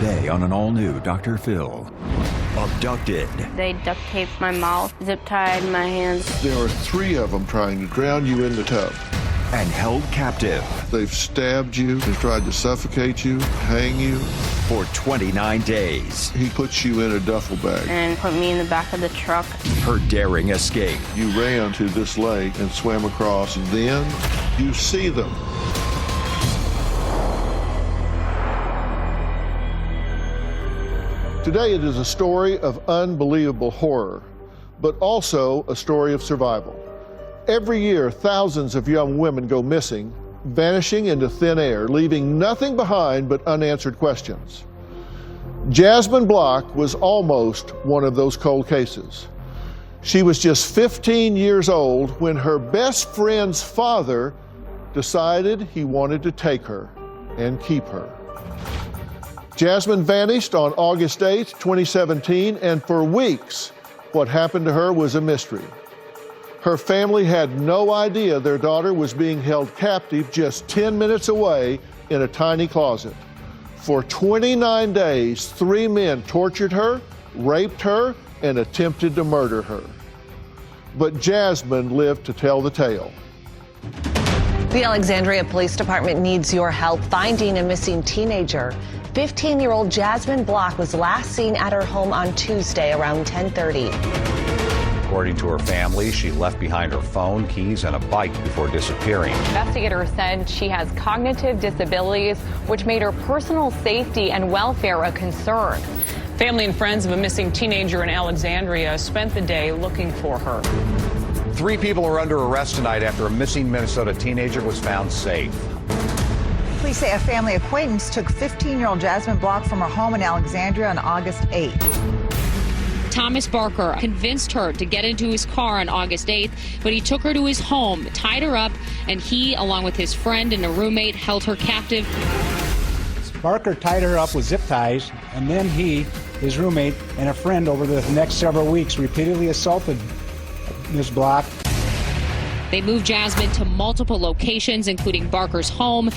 Today on an all-new Dr. Phil. Abducted. They duct taped my mouth, zip-tied my hands. There are 3 of them trying to drown you in the tub. And held captive. They've stabbed you and tried to suffocate you, hang you. For 29 days. He puts you in a duffel bag. And put me in the back of the truck. Her daring escape. You ran to this lake and swam across, and then you see them. Today it is a story of unbelievable horror, but also a story of survival. Every year, thousands of young women go missing, vanishing into thin air, leaving nothing behind but unanswered questions. Jasmine Block was almost one of those cold cases. She was just 15 years old when her best friend's father decided he wanted to take her and keep her. Jasmine vanished on August 8, 2017, and for weeks, what happened to her was a mystery. Her family had no idea their daughter was being held captive just 10 minutes away in a tiny closet. For 29 days, 3 men tortured her, raped her, and attempted to murder her. But Jasmine lived to tell the tale. The Alexandria Police Department needs your help finding a missing teenager. 15-year-old Jasmine Block was last seen at her home on Tuesday around 10:30. According to her family, she left behind her phone, keys, and a bike before disappearing. Investigators said she has cognitive disabilities, which made her personal safety and welfare a concern. Family and friends of a missing teenager in Alexandria spent the day looking for her. 3 people are under arrest tonight after a missing Minnesota teenager was found safe. Police say a family acquaintance took 15-year-old Jasmine Block from her home in Alexandria on August 8th. Thomas Barker convinced her to get into his car on August 8th, but he took her to his home, tied her up, and he, along with his friend and a roommate, held her captive. Barker tied her up with zip ties, and then he, his roommate, and a friend over the next several weeks repeatedly assaulted Ms. Block. They moved Jasmine to multiple locations, including Barker's home,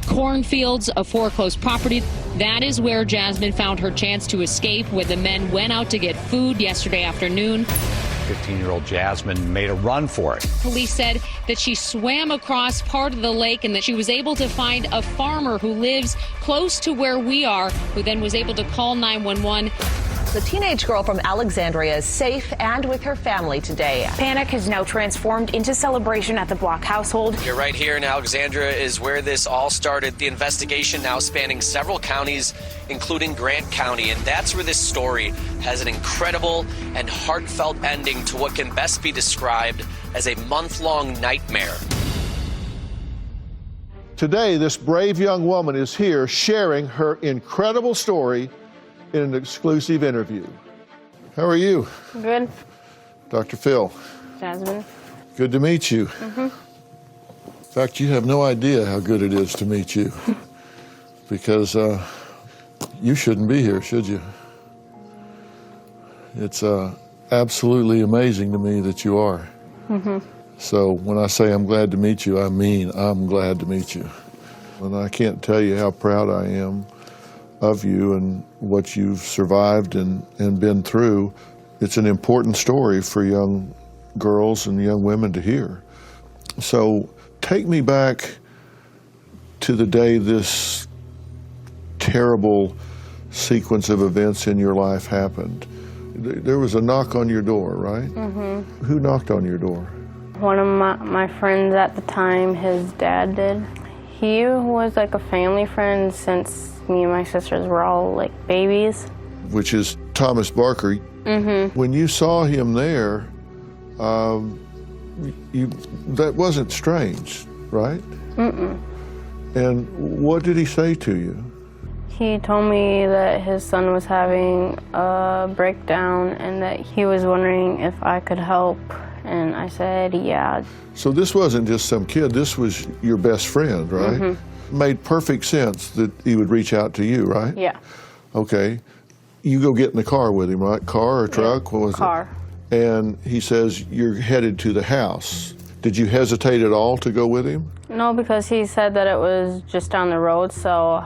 cornfields, a foreclosed property. That is where Jasmine found her chance to escape when the men went out to get food yesterday afternoon. 15-year-old Jasmine made a run for it. Police said that she swam across part of the lake and that she was able to find a farmer who lives close to where we are, who then was able to call 911. The teenage girl from Alexandria is safe and with her family today. Panic has now transformed into celebration at the Block household. You're right here in Alexandria is where this all started. The investigation now spanning several counties, including Grant County, and that's where this story has an incredible and heartfelt ending to what can best be described as a month-long nightmare. Today, this brave young woman is here sharing her incredible story in an exclusive interview. How are you? Good. Dr. Phil. Jasmine. Good to meet you. In fact, you have no idea how good it is to meet you. Because you shouldn't be here, should you? It's absolutely amazing to me that you are. So when I say I'm glad to meet you, I mean I'm glad to meet you. And I can't tell you how proud I am of you and what you've survived and been through. It's an important story for young girls and young women to hear. So take me back to the day this terrible sequence of events in your life happened. There was a knock on your door, right? Who knocked on your door? One of my friends at the time, his dad did. He was like a family friend since me and my sisters were all like babies. Which is Thomas Barker. When you saw him there, that wasn't strange, right? And what did he say to you? He told me that his son was having a breakdown and that he was wondering if I could help. And I said, yeah. So this wasn't just some kid, this was your best friend, right? Made perfect sense that he would reach out to you, right? Yeah. Okay. You go get in the car with him, right? Car or truck? Yeah. What was car. it? And he says, you're headed to the house. Did you hesitate at all to go with him? No, because he said that it was just down the road, so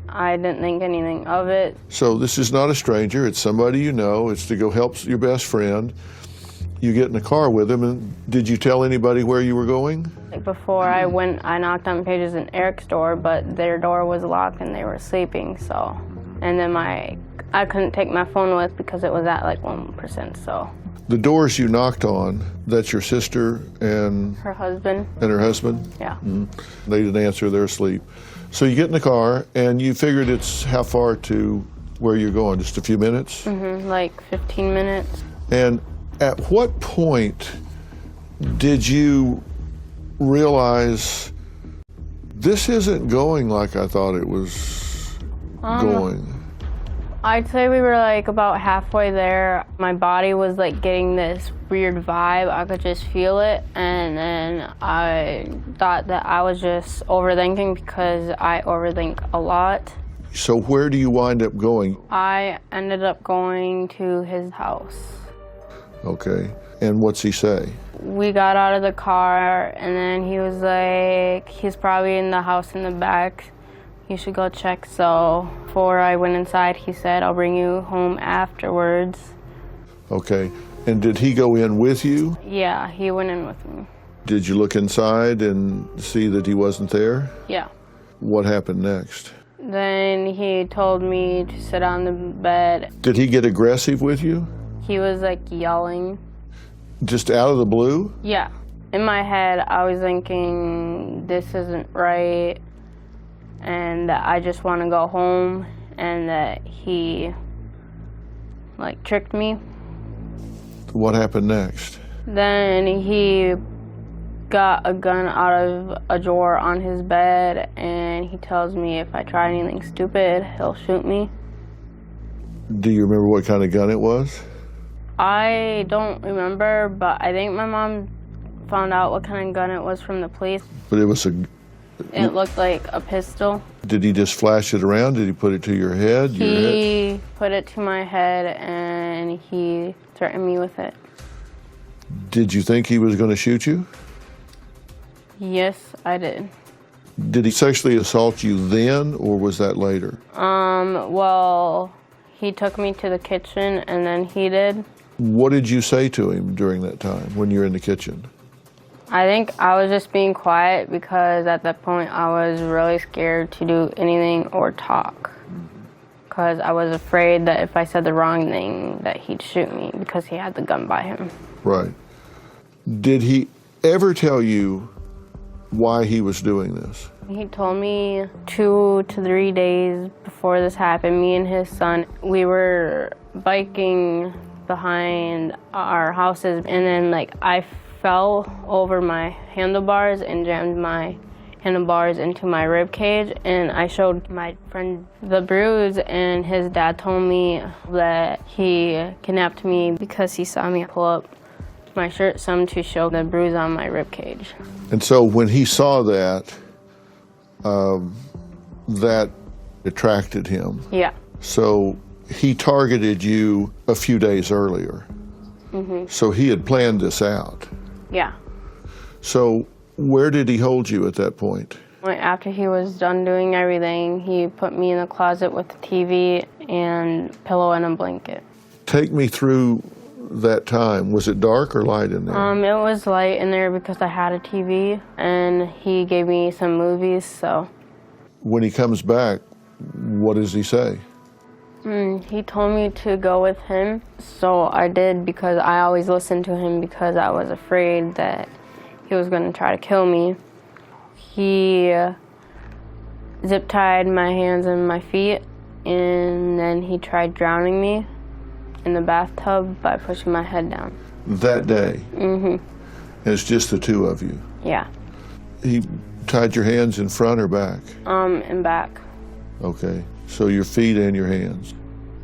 I didn't think anything of it. So this is not a stranger, it's somebody you know, it's to go help your best friend. You get in the car with him, and did you tell anybody where you were going? Like before I went, I knocked on Paige's and Eric's door, but their door was locked and they were sleeping, so. And then I couldn't take my phone with because it was at like 1%, so. The doors you knocked on, that's your sister and? Her husband. And her husband? Yeah. Mm-hmm. They didn't answer, they're asleep. So you get in the car, and you figured it's how far to where you're going, just a few minutes? Mm-hmm, like 15 minutes. And at what point did you realize this isn't going like I thought it was going? I'd say we were like about halfway there. My body was like getting this weird vibe. I could just feel it. And then I thought that I was just overthinking because I overthink a lot. So where do you wind up going? I ended up going to his house. Okay. And what's he say? We got out of the car and then he was like, he's probably in the house in the back. You should go check. So before I went inside, he said, I'll bring you home afterwards. Okay. And did he go in with you? Yeah, he went in with me. Did you look inside and see that he wasn't there? Yeah. What happened next? Then he told me to sit on the bed. Did he get aggressive with you? He was like yelling. Just out of the blue? Yeah. In my head, I was thinking, this isn't right, and that I just want to go home, and that he like tricked me. What happened next? Then he got a gun out of a drawer on his bed, and he tells me if I try anything stupid, he'll shoot me. Do you remember what kind of gun it was? I don't remember, but I think my mom found out what kind of gun it was from the police. But it was It looked like a pistol. Did he just flash it around? Did he put it to your head? He put it to my head and he threatened me with it. Did you think he was going to shoot you? Yes, I did. Did he sexually assault you then, or was that later? Well, he took me to the kitchen and then he did. What did you say to him during that time when you were in the kitchen? I think I was just being quiet because at that point I was really scared to do anything or talk. Because I was afraid that if I said the wrong thing that he'd shoot me because he had the gun by him. Right. Did he ever tell you why he was doing this? He told me 2 to 3 days before this happened, me and his son, we were biking behind our houses, and then like I fell over my handlebars and jammed my handlebars into my rib cage, and I showed my friend the bruise, and his dad told me that he kidnapped me because he saw me pull up my shirt some to show the bruise on my rib cage. And so when he saw that, that attracted him. Yeah. So he targeted you a few days earlier. Mm-hmm. So he had planned this out. Yeah. So where did he hold you at that point? After he was done doing everything, he put me in the closet with the TV and pillow and a blanket. Take me through that time. Was it dark or light in there? It was light in there because I had a TV, and he gave me some movies, so. When he comes back, what does he say? He told me to go with him, so I did because I always listened to him because I was afraid that he was going to try to kill me. He zip-tied my hands and my feet, and then he tried drowning me in the bathtub by pushing my head down. That day? Mm-hmm. It's just the two of you? Yeah. He tied your hands in front or back? In back. Okay, so your feet and your hands?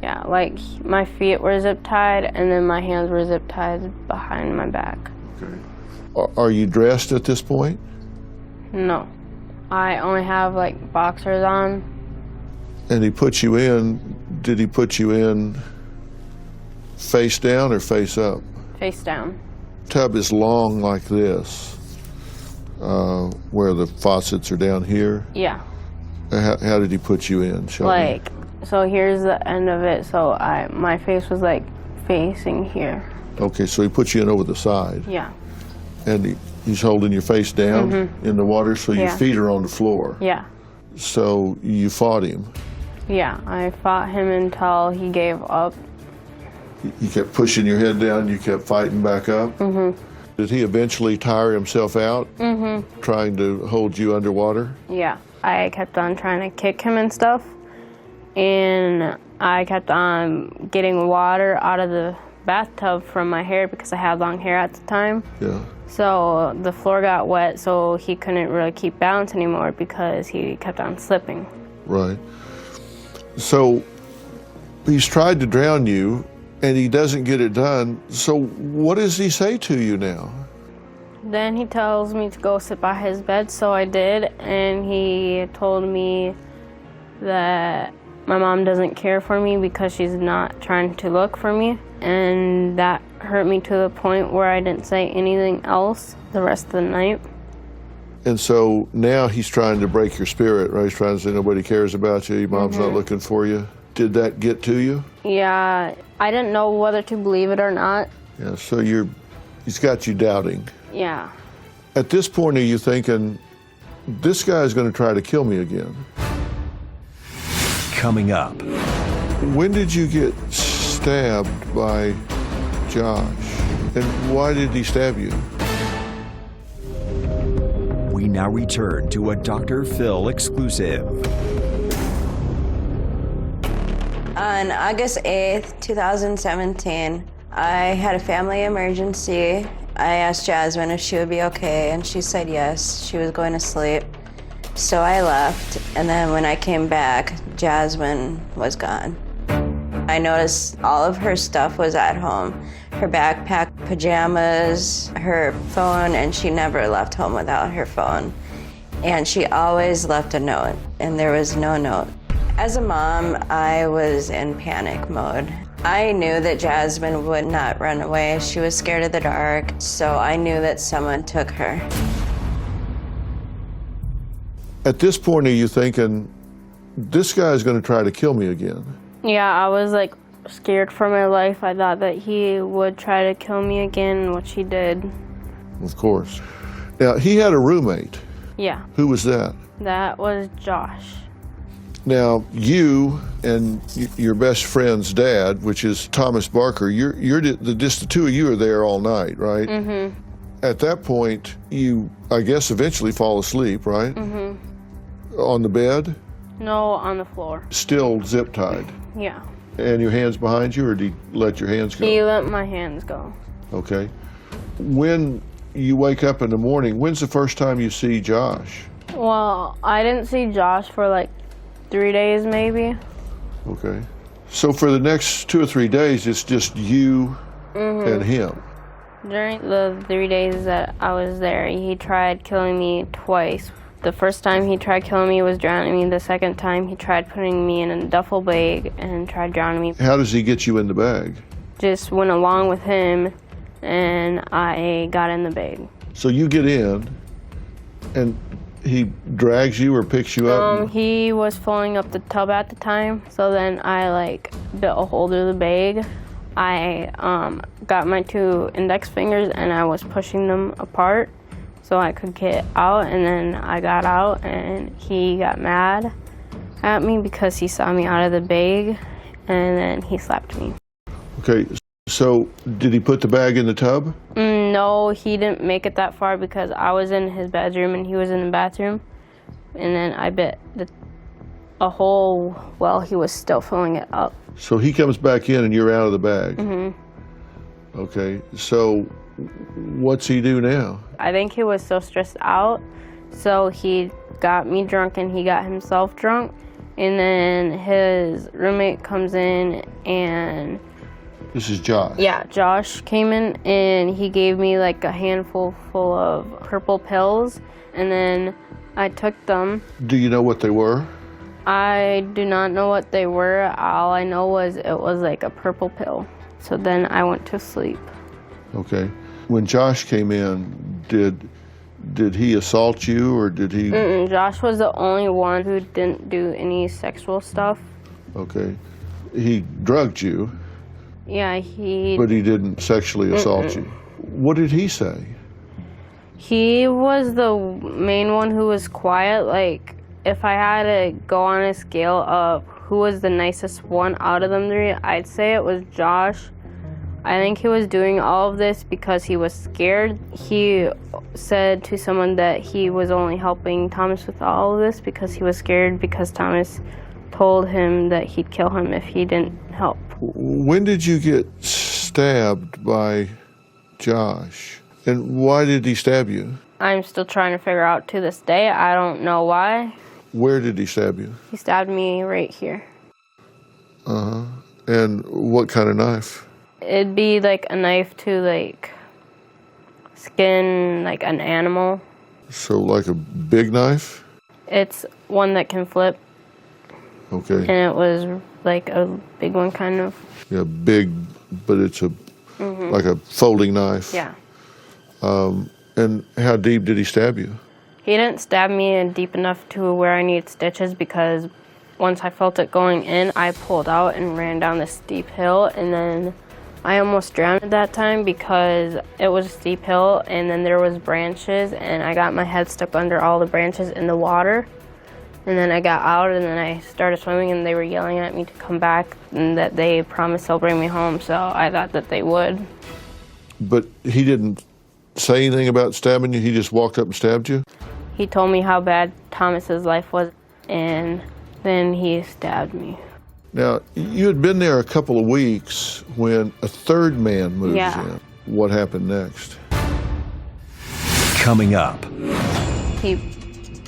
Yeah, like my feet were zip-tied and then my hands were zip-tied behind my back. Okay. Are you dressed at this point? No. I only have like boxers on. And he put you in, did he put you in face down or face up? Face down. Tub is long like this, where the faucets are down here. Yeah. How did he put you in? Show me. So here's the end of it. So my face was like facing here. Okay, so he put you in over the side. Yeah. And he's holding your face down in the water, so your feet are on the floor. Yeah. So you fought him. Yeah, I fought him until he gave up. You kept pushing your head down, you kept fighting back up? Did he eventually tire himself out trying to hold you underwater? Yeah, I kept on trying to kick him and stuff, and I kept on getting water out of the bathtub from my hair because I had long hair at the time. Yeah. So the floor got wet, so he couldn't really keep balance anymore because he kept on slipping. Right. So he's tried to drown you, and he doesn't get it done. So what does he say to you now? Then he tells me to go sit by his bed, so I did, and he told me that my mom doesn't care for me because she's not trying to look for me, and that hurt me to the point where I didn't say anything else the rest of the night. And so now he's trying to break your spirit, right? He's trying to say nobody cares about you, your mom's not looking for you. Did that get to you? Yeah, I didn't know whether to believe it or not. Yeah, so he's got you doubting. Yeah. At this point, are you thinking, this guy's going to try to kill me again? Coming up. When did you get stabbed by Josh? And why did he stab you? We now return to a Dr. Phil exclusive. On August 8th, 2017, I had a family emergency. I asked Jasmine if she would be okay, and she said yes. She was going to sleep. So I left, and then when I came back, Jasmine was gone. I noticed all of her stuff was at home. Her backpack, pajamas, her phone, and she never left home without her phone. And she always left a note, and there was no note. As a mom, I was in panic mode. I knew that Jasmine would not run away. She was scared of the dark, so I knew that someone took her. At this point, are you thinking, this guy's going to try to kill me again? Yeah, I was like scared for my life. I thought that he would try to kill me again, which he did. Of course. Now, he had a roommate. Yeah. Who was that? That was Josh. Now, you and your best friend's dad, which is Thomas Barker, just the two of you are there all night, right? Mm-hmm. At that point, you, I guess, eventually fall asleep, right? Mm-hmm. On the bed? No, on the floor. Still zip tied? Yeah. And your hands behind you, or did he let your hands go? He let my hands go. Okay. When you wake up in the morning, when's the first time you see Josh? Well, I didn't see Josh for like 3 days maybe. Okay. So for the next 2 or 3 days, it's just you and him. During the 3 days that I was there, he tried killing me twice. The first time he tried killing me was drowning me. The second time he tried putting me in a duffel bag and tried drowning me. How does he get you in the bag? Just went along with him and I got in the bag. So you get in and he drags you or picks you up? He was filling up the tub at the time, so then I like bit a hold of the bag. I got my 2 index fingers and I was pushing them apart so I could get out, and then I got out and he got mad at me because he saw me out of the bag, and then he slapped me. Okay, so did he put the bag in the tub? No, he didn't make it that far because I was in his bedroom and he was in the bathroom, and then I bit a hole while he was still filling it up. So he comes back in and you're out of the bag? Mm-hmm. Okay, so what's he do now? I think he was so stressed out, so he got me drunk and he got himself drunk, and then his roommate comes in and... This is Josh? Yeah, Josh came in and he gave me like a handful full of purple pills, and then I took them. Do you know what they were? I do not know what they were. All I know was it was like a purple pill. So then I went to sleep. Okay. When Josh came in, did Did he assault you, or did he? Josh was the only one who didn't do any sexual stuff. Okay. He drugged you. Yeah, But he didn't sexually assault you. What did he say? He was the main one who was quiet. Like, if I had to go on a scale of who was the nicest one out of them three, I'd say it was Josh. I think he was doing all of this because he was scared. He said to someone that he was only helping Thomas with all of this because he was scared, because Thomas told him that he'd kill him if he didn't help. When did you get stabbed by Josh? And why did he stab you? I'm still trying to figure out to this day. I don't know why. Where did he stab you? He stabbed me right here. Uh-huh. And what kind of knife? It'd be like a knife to like skin like an animal. So like a big knife? It's one that can flip. Okay. And it was like a big one, kind of. Yeah, big, but it's a like a folding knife. Yeah. And how deep did he stab you? He didn't stab me in deep enough to where I needed stitches, because once I felt it going in, I pulled out and ran down this steep hill, and then I almost drowned at that time because it was a steep hill, and then there was branches, and I got my head stuck under all the branches in the water. And then I got out, and then I started swimming, and they were yelling at me to come back and that they promised they'll bring me home, so I thought that they would. But he didn't say anything about stabbing you? He just walked up and stabbed you? He told me how bad Thomas's life was, and then he stabbed me. Now, you had been there a couple of weeks when a third man moves in. What happened next? Coming up. He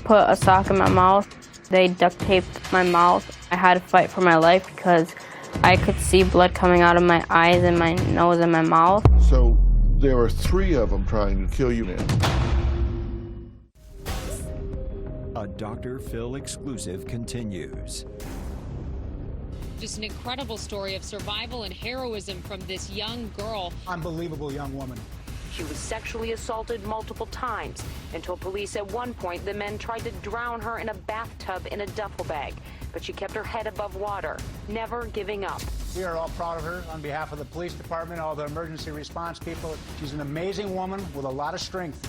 put a sock in my mouth. They duct taped my mouth. I had to fight for my life because I could see blood coming out of my eyes and my nose and my mouth. So there are 3 of them trying to kill you now. A Dr. Phil exclusive continues. Just an incredible story of survival and heroism from this young girl. Unbelievable young woman. She was sexually assaulted multiple times and told police at one point the men tried to drown her in a bathtub in a duffel bag, but she kept her head above water, never giving up. We are all proud of her on behalf of the police department, all the emergency response people. She's an amazing woman with a lot of strength.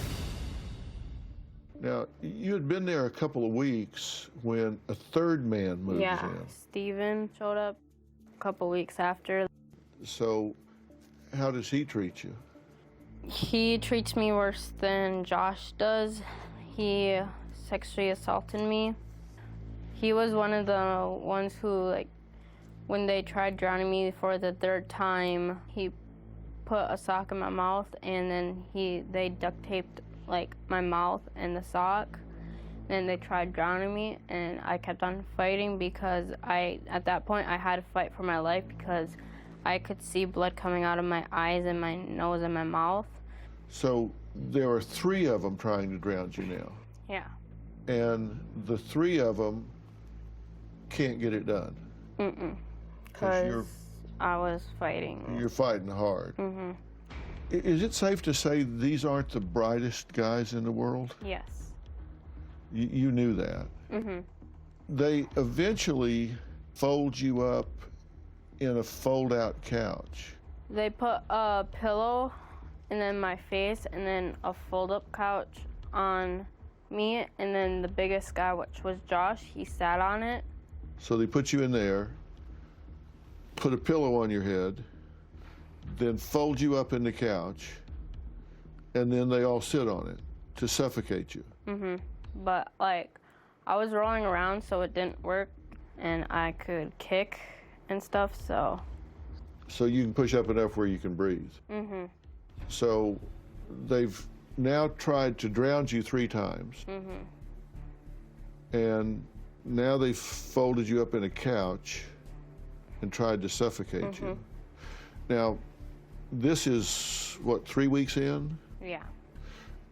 Now, you had been there a couple of weeks when a third man moves in. Steven showed up a couple weeks after. So how does he treat you? He treats me worse than Josh does. He sexually assaulted me. He was one of the ones who, like, when they tried drowning me for the 3rd time, he put a sock in my mouth, and then they duct taped like my mouth and the sock. Then they tried drowning me, and I kept on fighting because at that point I had to fight for my life because I could see blood coming out of my eyes and my nose and my mouth. So there are 3 of them trying to drown you now. Yeah. And the 3 of them can't get it done. Because I was fighting. You're fighting hard. Is it safe to say these aren't the brightest guys in the world? Yes. You knew that. They eventually fold you up in a fold-out couch. They put a pillow and then my face and then a fold-up couch on me, and then the biggest guy, which was Josh, he sat on it. So they put you in there, put a pillow on your head, then fold you up in the couch, and then they all sit on it to suffocate you. But like, I was rolling around, so it didn't work, and I could kick and stuff, so. So you can push up enough where you can breathe. So they've now tried to drown you 3 times. And now they've folded you up in a couch and tried to suffocate you. Now, this is, what, 3 weeks in? Yeah.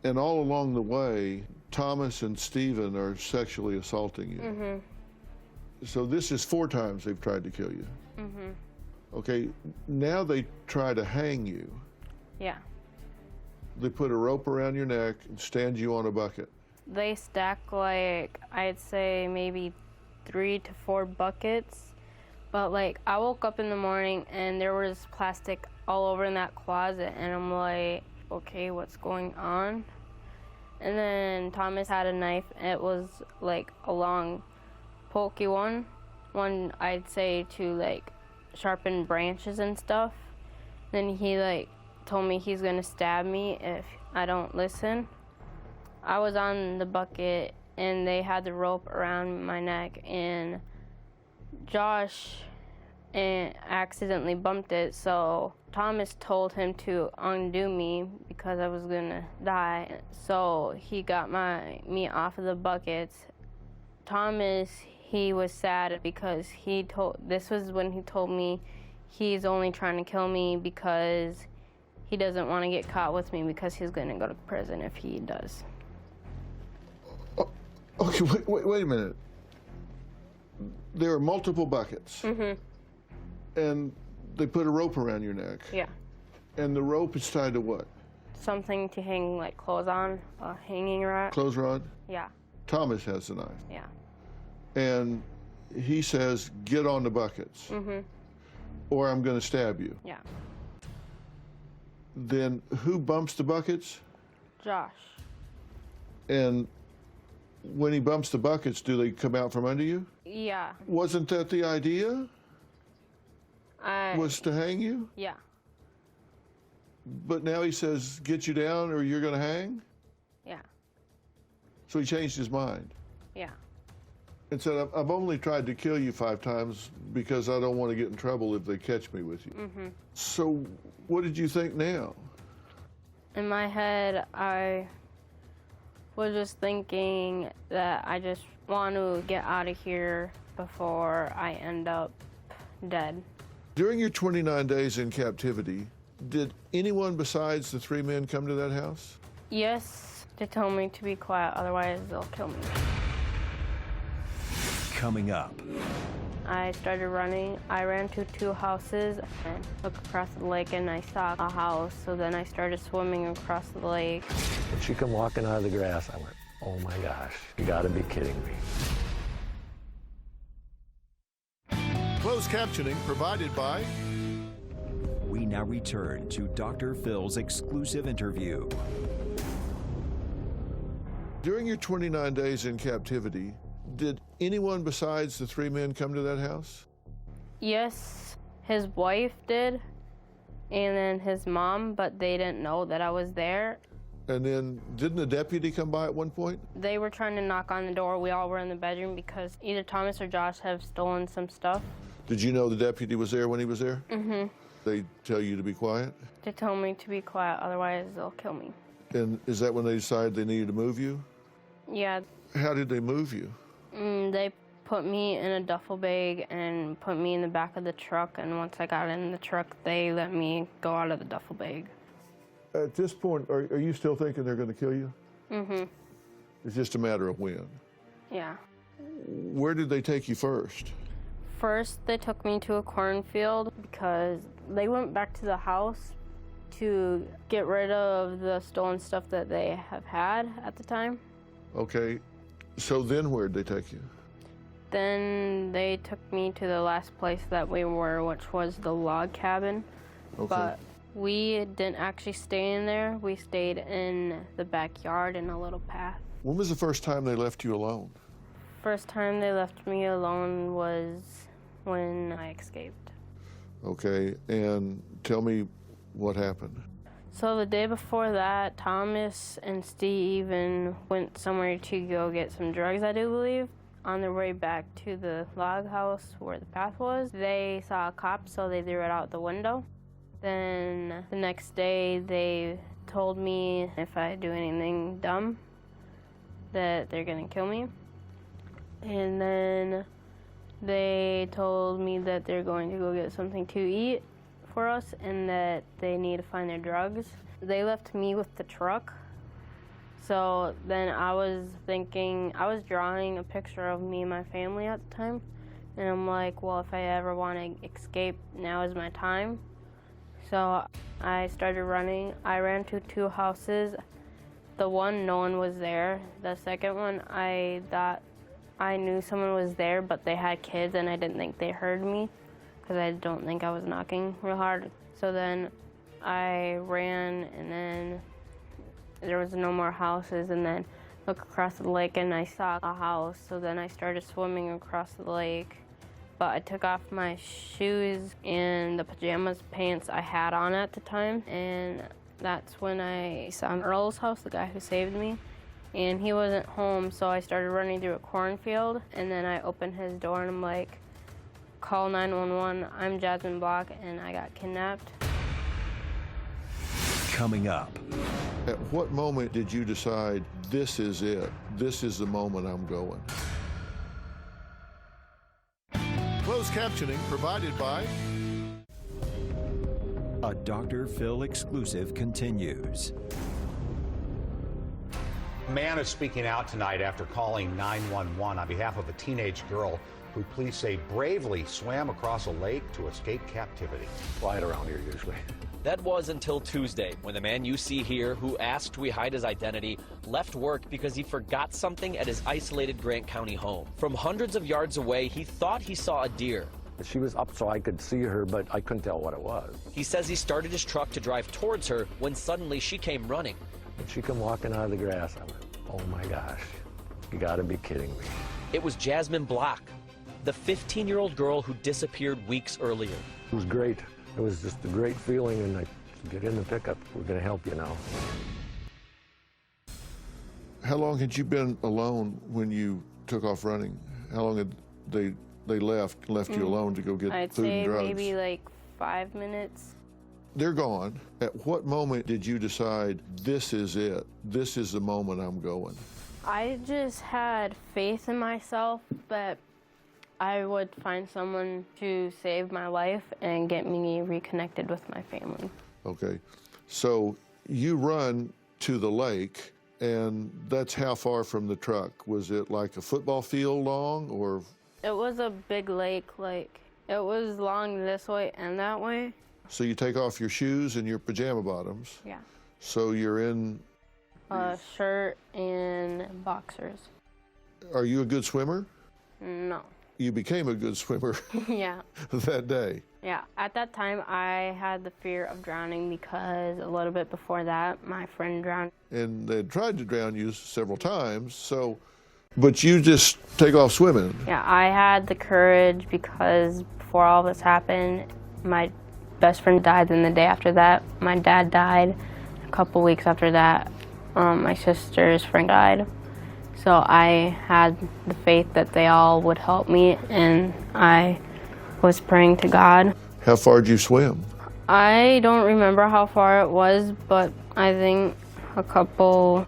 And all along the way, Thomas and Steven are sexually assaulting you. So this is 4 times they've tried to kill you. Okay, now they try to hang you. Yeah. They put a rope around your neck and stand you on a bucket. They stack like, I'd say maybe 3 to 4 buckets. But like, I woke up in the morning and there was plastic all over in that closet, and I'm like, okay, what's going on? And then Thomas had a knife. It was like a long, pokey one I'd say to like sharpen branches and stuff. Then he like told me he's gonna stab me if I don't listen. I was on the bucket and they had the rope around my neck, and Josh accidentally bumped it, so Thomas told him to undo me because I was gonna die. So he got me off of the buckets. Thomas, he was sad because this was when he told me he's only trying to kill me because he doesn't want to get caught with me because he's gonna go to prison if he does. Okay, wait a minute. There are multiple buckets. Mm-hmm. And they put a rope around your neck. Yeah. And the rope is tied to what? Something to hang like clothes on, a hanging rod. Clothes rod? Yeah. Thomas has the knife. Yeah. And he says, get on the buckets. Mm-hmm. Or I'm going to stab you. Yeah. Then who bumps the buckets? Josh. And when he bumps the buckets, do they come out from under you? Yeah. Wasn't that the idea? Was to hang you? Yeah. But now he says, get you down or you're going to hang? Yeah. So he changed his mind. Yeah. And said, I've only tried to kill you 5 times because I don't want to get in trouble if they catch me with you. Mm-hmm. So what did you think now? In my head, I was just thinking that I just want to get out of here before I end up dead. During your 29 days in captivity, did anyone besides the 3 men come to that house? Yes, they told me to be quiet, otherwise they'll kill me. Coming up. I started running. I ran to 2 houses and looked across the lake and I saw a house, so then I started swimming across the lake. When she come walking out of the grass, I went, oh my gosh, you gotta be kidding me. Closed captioning provided by... We now return to Dr. Phil's exclusive interview. During your 29 days in captivity, did anyone besides the 3 men come to that house? Yes, his wife did, and then his mom, but they didn't know that I was there. And then didn't a deputy come by at one point? They were trying to knock on the door. We all were in the bedroom because either Thomas or Josh have stolen some stuff. Did you know the deputy was there when he was there? Mm-hmm. They tell you to be quiet? They told me to be quiet, otherwise they'll kill me. And is that when they decided they needed to move you? Yeah. How did they move you? They put me in a duffel bag and put me in the back of the truck, and once I got in the truck, they let me go out of the duffel bag. At this point, are you still thinking they're going to kill you? Mm-hmm. It's just a matter of when. Yeah. Where did they take you first? First, they took me to a cornfield because they went back to the house to get rid of the stolen stuff that they have had at the time. Okay, so then where'd they take you? Then they took me to the last place that we were, which was the log cabin. Okay. But we didn't actually stay in there. We stayed in the backyard in a little path. When was the first time they left you alone? First time they left me alone was when I escaped. Okay, and tell me what happened. So the day before that, Thomas and Steve went somewhere to go get some drugs, I do believe. On their way back to the log house where the path was, they saw a cop, so they threw it out the window. Then the next day, they told me if I do anything dumb, that they're gonna kill me. And then they told me that they're going to go get something to eat for us and that they need to find their drugs. They left me with the truck. So then I was thinking, I was drawing a picture of me and my family at the time. And I'm like, well, if I ever want to escape, now is my time. So I started running. I ran to 2 houses. The one, no one was there. The second one, I thought I knew someone was there, but they had kids and I didn't think they heard me because I don't think I was knocking real hard. So then I ran, and then there was no more houses, and then looked across the lake and I saw a house. So then I started swimming across the lake, but I took off my shoes and the pajamas pants I had on at the time, and that's when I saw Earl's house, the guy who saved me, and he wasn't home. So I started running through a cornfield, and then I opened his door and I'm like, call 911, I'm Jasmine Block and I got kidnapped. Coming up. At what moment did you decide, this is it? This is the moment I'm going? Closed captioning provided by... A Dr. Phil exclusive continues. A man is speaking out tonight after calling 911 on behalf of a teenage girl who police say bravely swam across a lake to escape captivity. Quiet around here usually. That was until Tuesday, when the man you see here, who asked we hide his identity, left work because he forgot something at his isolated Grant County home. From hundreds of yards away, he thought he saw a deer. She was up so I could see her, but I couldn't tell what it was. He says he started his truck to drive towards her when suddenly she came running. When she come walking out of the grass, I went, oh my gosh, you gotta be kidding me. It was Jasmine Block, the 15-year-old girl who disappeared weeks earlier. It was great. It was just a great feeling, and I get in the pickup. We're going to help you now. How long had you been alone when you took off running? How long had they left you alone to go get food and drugs? I'd say maybe like 5 minutes. They're gone. At what moment did you decide, this is it? This is the moment I'm going? I just had faith in myself that I would find someone to save my life and get me reconnected with my family. Okay, so you run to the lake, and that's how far from the truck? Was it like a football field long, or? It was a big lake, like it was long this way and that way. So you take off your shoes and your pajama bottoms. Yeah. So you're in? A shirt and boxers. Are you a good swimmer? No. You became a good swimmer Yeah. that day. Yeah, at that time I had the fear of drowning because a little bit before that my friend drowned. And they tried to drown you several times, so, but you just take off swimming. Yeah, I had the courage because before all this happened, my best friend died, and the day after that my dad died. A couple weeks after that, my sister's friend died. So I had the faith that they all would help me, and I was praying to God. How far did you swim? I don't remember how far it was, but I think a couple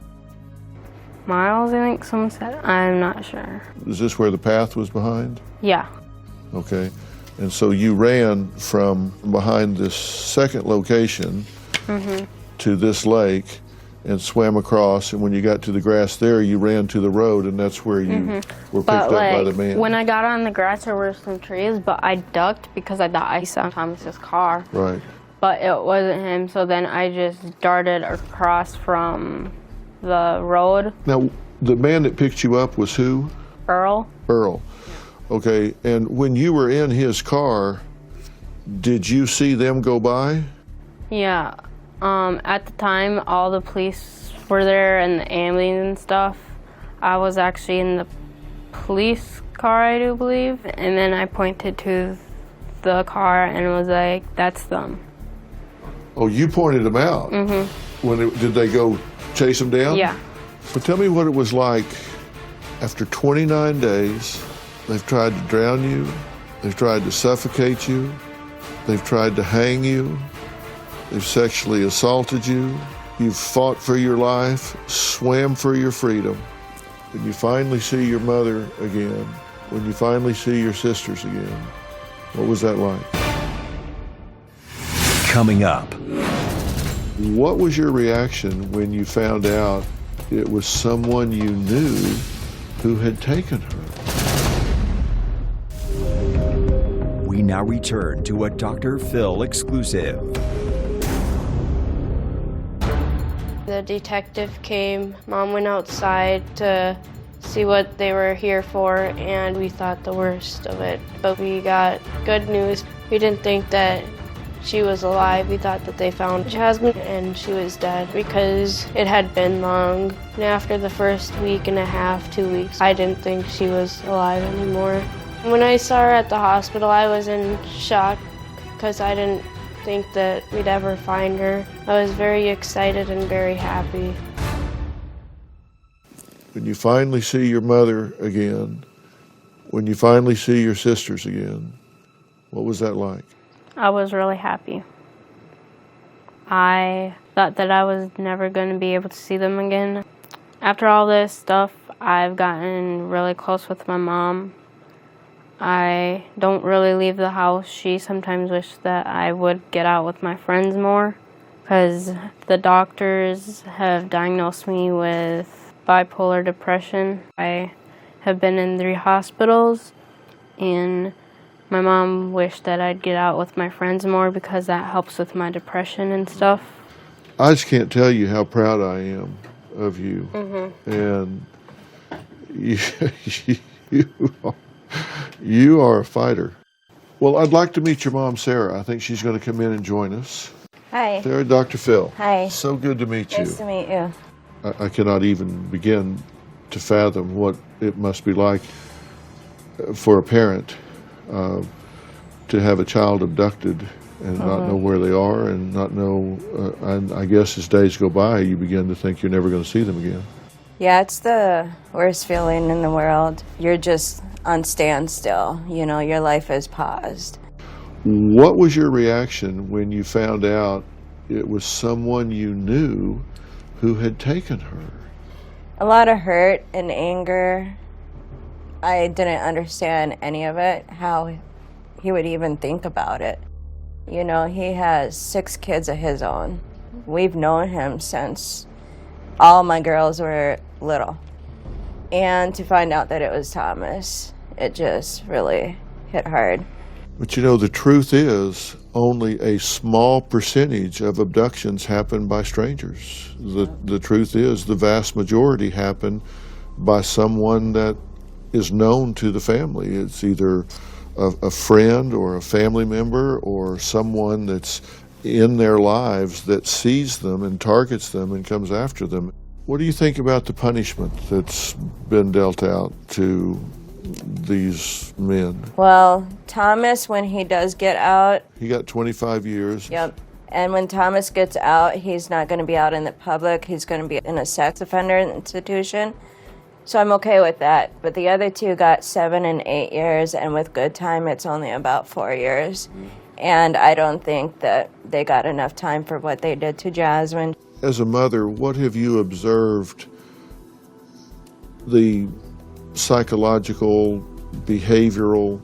miles, I think someone said. I'm not sure. Is this where the path was behind? Yeah. Okay. And so you ran from behind this second location to this lake and swam across, and when you got to the grass there, you ran to the road, and that's where you were picked up by the man. When I got on the grass, there were some trees, but I ducked because I thought I saw Thomas's car. Right. But it wasn't him, so then I just darted across from the road. Now, the man that picked you up was who? Earl. Earl. Okay, and when you were in his car, did you see them go by? Yeah. At the time, all the police were there and the ambulance and stuff. I was actually in the police car, I do believe, and then I pointed to the car and was like, that's them. Oh, you pointed them out? Did they go chase them down? Yeah. But tell me what it was like after 29 days. They've tried to drown you. They've tried to suffocate you. They've tried to hang you. They've sexually assaulted you. You've fought for your life, swam for your freedom. When you finally see your mother again, when you finally see your sisters again, what was that like? Coming up. What was your reaction when you found out it was someone you knew who had taken her? We now return to a Dr. Phil exclusive. The detective came. Mom went outside to see what they were here for, and we thought the worst of it. But we got good news. We didn't think that she was alive. We thought that they found Jasmine and she was dead because it had been long. And after the first week and a half, 2 weeks, I didn't think she was alive anymore. When I saw her at the hospital, I was in shock because I didn't think that we'd ever find her. I was very excited and very happy. When you finally see your mother again, when you finally see your sisters again, what was that like? I was really happy. I thought that I was never going to be able to see them again. After all this stuff, I've gotten really close with my mom. I don't really leave the house. She sometimes wishes that I would get out with my friends more because the doctors have diagnosed me with bipolar depression. I have been in 3 hospitals, and my mom wished that I'd get out with my friends more because that helps with my depression and stuff. I just can't tell you how proud I am of you. And you are a fighter. Well, I'd like to meet your mom, Sarah. I think she's going to come in and join us. Hi. Sarah, Dr. Phil. Hi. So good to meet you. Nice to meet you. I cannot even begin to fathom what it must be like for a parent to have a child abducted and not know where they are and not know, and I guess as days go by, you begin to think you're never going to see them again. Yeah, it's the worst feeling in the world. You're just on standstill. You know, your life is paused. What was your reaction when you found out it was someone you knew who had taken her? A lot of hurt and anger. I didn't understand any of it, how he would even think about it. You know, he has 6 kids of his own. We've known him since all my girls were little. And to find out that it was Thomas, it just really hit hard. But you know, the truth is, only a small percentage of abductions happen by strangers. The truth is, the vast majority happen by someone that is known to the family. It's either a friend or a family member or someone that's in their lives that sees them and targets them and comes after them. What do you think about the punishment that's been dealt out to these men? Well, Thomas, when he does get out... He got 25 years. Yep. And when Thomas gets out, he's not going to be out in the public. He's going to be in a sex offender institution. So I'm okay with that. But the other 2 got 7 and 8 years, and with good time, it's only about 4 years. And I don't think that they got enough time for what they did to Jasmine. As a mother, what have you observed the psychological, behavioral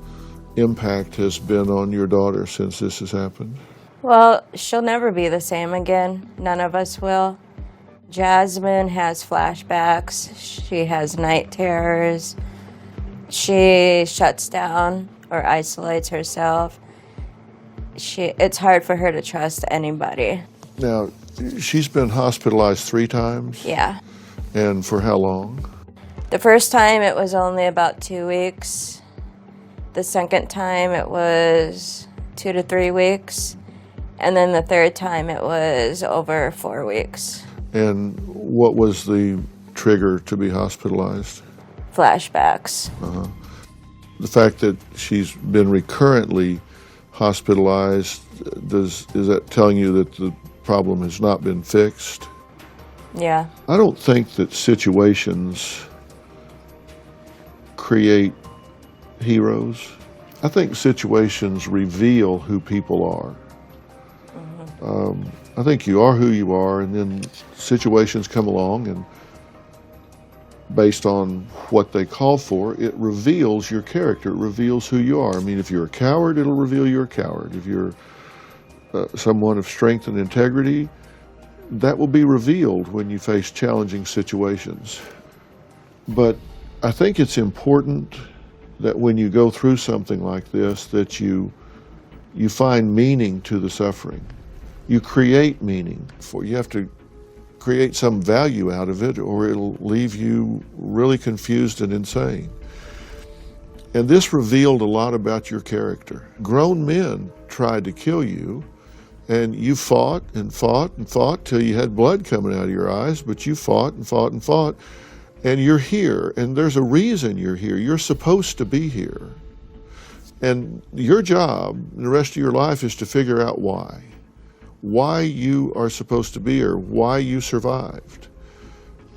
impact has been on your daughter since this has happened? Well, she'll never be the same again. None of us will. Jasmine has flashbacks. She has night terrors. She shuts down or isolates herself. It's hard for her to trust anybody. Now, she's been hospitalized 3 times? Yeah. And for how long? The first time it was only about 2 weeks. The second time it was 2 to 3 weeks. And then the third time it was over 4 weeks. And what was the trigger to be hospitalized? Flashbacks. The fact that she's been recurrently hospitalized, is that telling you that the problem has not been fixed? Yeah. I don't think that situations create heroes. I think situations reveal who people are. I think you are who you are, and then situations come along, and based on what they call for, it reveals your character, it reveals who you are. I mean, if you're a coward, it'll reveal you're a coward. If you're someone of strength and integrity, that will be revealed when you face challenging situations. But I think it's important that when you go through something like this, that you find meaning to the suffering. You create meaning. You have to create some value out of it, or it'll leave you really confused and insane. And this revealed a lot about your character. Grown men tried to kill you, and you fought and fought and fought till you had blood coming out of your eyes, but you fought and fought and fought, and you're here, and there's a reason you're here. You're supposed to be here. And your job the rest of your life is to figure out why you are supposed to be here, why you survived.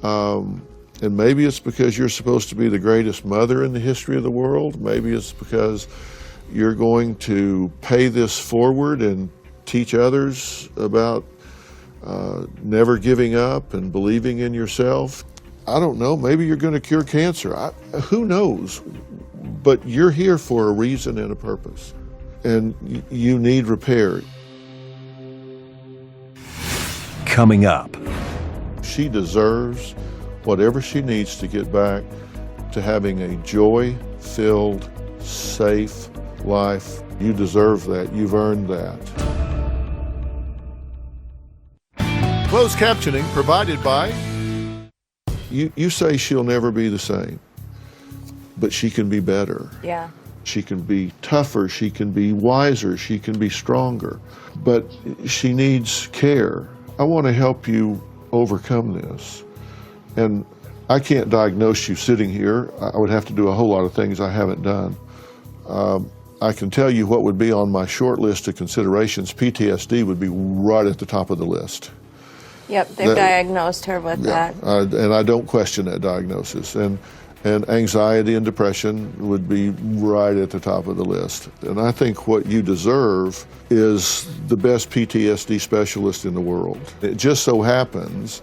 And maybe it's because you're supposed to be the greatest mother in the history of the world. Maybe it's because you're going to pay this forward and teach others about never giving up and believing in yourself. I don't know, maybe you're going to cure cancer. Who knows? But you're here for a reason and a purpose. And you need repair. Coming up. She deserves whatever she needs to get back to having a joy-filled, safe life. You deserve that. You've earned that. Closed captioning provided by... You say she'll never be the same, but she can be better. Yeah. She can be tougher, she can be wiser, she can be stronger, but she needs care. I want to help you overcome this. And I can't diagnose you sitting here. I would have to do a whole lot of things I haven't done. I can tell you what would be on my short list of considerations. PTSD would be right at the top of the list. Yep, they've diagnosed her with that. And I don't question that diagnosis. And anxiety and depression would be right at the top of the list. And I think what you deserve is the best PTSD specialist in the world. It just so happens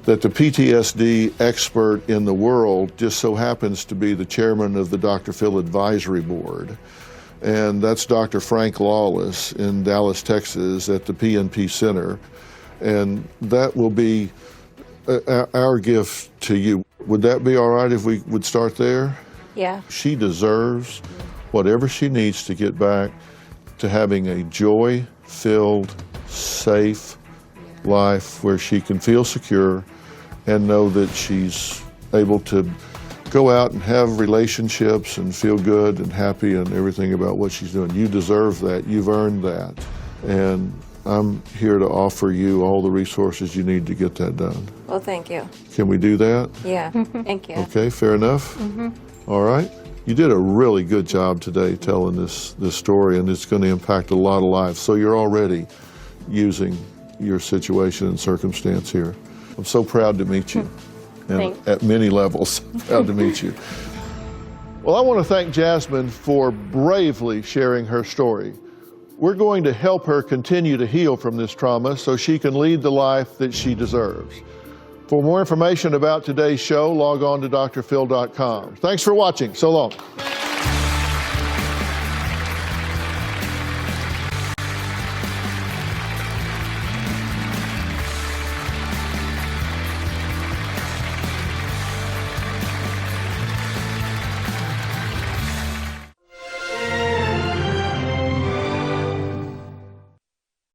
that the PTSD expert in the world just so happens to be the chairman of the Dr. Phil Advisory Board. And that's Dr. Frank Lawless in Dallas, Texas at the PNP Center. And that will be our gift to you. Would that be all right if we would start there? Yeah. She deserves whatever she needs to get back to having a joy-filled, safe life where she can feel secure and know that she's able to go out and have relationships and feel good and happy and everything about what she's doing. You deserve that. You've earned that. And I'm here to offer you all the resources you need to get that done. Well, thank you. Can we do that? Yeah, thank you. Okay, fair enough? All right. You did a really good job today telling this story, and it's going to impact a lot of lives. So you're already using your situation and circumstance here. I'm so proud to meet you. And Thanks. at many levels, proud to meet you. Well, I want to thank Jasmine for bravely sharing her story. We're going to help her continue to heal from this trauma so she can lead the life that she deserves. For more information about today's show, log on to drphil.com. Thanks for watching. So long.